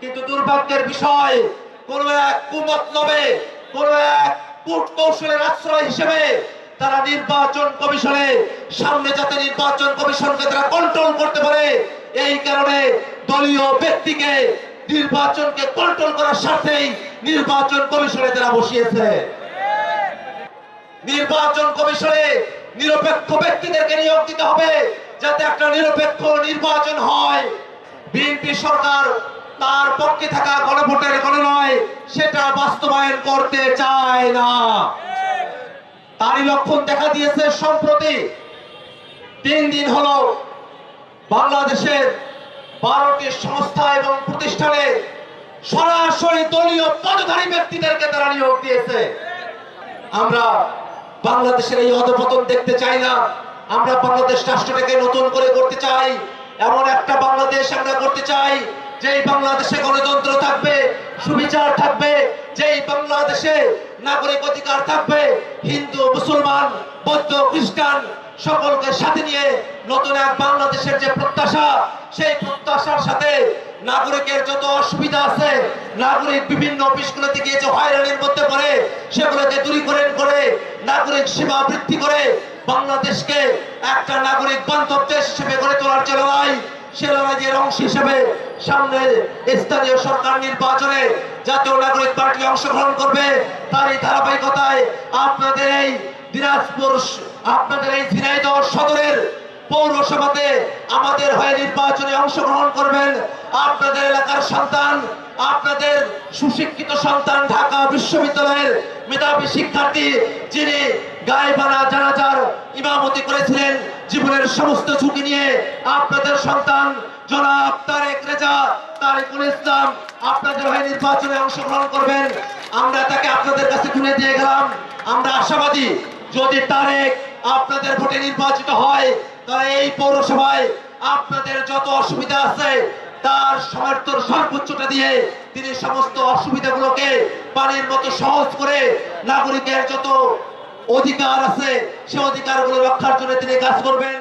কিন্তু দুর্ভাগ্যের বিষয় কোন এক কুমতলবে কোন এক কূটকৌশলের আশ্রয় হিসেবে তারা নির্বাচন কমিশনে সামনে যাতে নির্বাচন কমিশনকে তারা কন্ট্রোল করতে পারে, এই কারণে দলীয় ব্যক্তিকে নির্বাচনকে কন্ট্রোল করার স্বার্থেই নির্বাচন কমিশনে তারা বসিয়েছে। নির্বাচন কমিশনে নিরপেক্ষ ব্যক্তিদেরকে নিয়োগ দিতে হবে যাতে একটা নিরপেক্ষ নির্বাচন হয়। বিএনপি সরকার তার পক্ষে থাকা গণভোটের গণনয় সেটা বাস্তবায়ন করতে চায় না। তারই লক্ষণ দেখা দিয়েছে সম্প্রতি 3 দিন হলো বাংলাদেশের 12টি সংস্থা এবং প্রতিষ্ঠানে সরাসরি দলীয় পদধারী ব্যক্তিদেরকে তারা নিয়োগ দিয়েছে। আমরা বাংলাদেশের এই অধপতন দেখতে চাই না। আমরা বাংলাদেশ রাষ্ট্রটাকে নতুন করে করতে চাই, এমন একটা বাংলাদেশ আমরা করতে চাই যেই বাংলাদেশে গণতন্ত্র থাকবে, সুবিচার থাকবে, যেই বাংলাদেশে নাগরিক অধিকার থাকবে, হিন্দু মুসলমান বৌদ্ধ খ্রিস্টান সকলকে সাথে নিয়ে নতুন এক বাংলাদেশের যে প্রত্যাশা, সেই প্রত্যাশার সাথে নাগরিকের যত অসুবিধা আছে, নাগরিক বিভিন্ন অফিসগুলোতে গিয়ে যে হয়রানির মধ্যে পড়ে সেগুলোকে দূরীকরণ করে নাগরিক সেবা বৃদ্ধি করে বাংলাদেশকে একটা নাগরিক বান্ধব দেশ হিসেবে গড়ে তোলার যে লড়াই, সে লড়াইয়ের অংশ হিসেবে সামনের স্থানীয় সরকার নির্বাচনে জাতীয় নাগরিক পার্টি অংশগ্রহণ করবে। তারই ধারাবাহিকতায় আপনাদের এই দিনাজপুর, আপনাদের এই ঝিনাইদহ সদরের পৌরসভাতে আমাদের হয়ে নির্বাচনে অংশগ্রহণ করবেন আপনাদের এলাকার সন্তান, আপনাদের সুশিক্ষিত সন্তান, ঢাকা বিশ্ববিদ্যালয়ের মেধাবী শিক্ষার্থী, যিনি গায়েবানা জানাজার ইমামতি করেছিলেন জীবনের সমস্ত ঝুঁকি নিয়ে, আপনাদের সন্তান জনাব তারেক রেজা, তারিকুল ইসলাম আপনাদের হয়ে নির্বাচনে অংশগ্রহণ করবেন। আমরা তাকে আপনাদের কাছে তুলে দিয়ে গেলাম। আমরা আশাবাদী যদি তারেক আপনাদের ভোটে নির্বাচিত হয় তাহলে এই পৌরসভায় আপনাদের যত অসুবিধা আছে তার সমর্থন সর্বোচ্চটা দিয়ে তিনি সমস্ত অসুবিধাগুলোকে পানির মতো সহজ করে নাগরিকের যত অধিকার আছে সে অধিকারগুলো রক্ষার জন্য তিনি কাজ করবেন।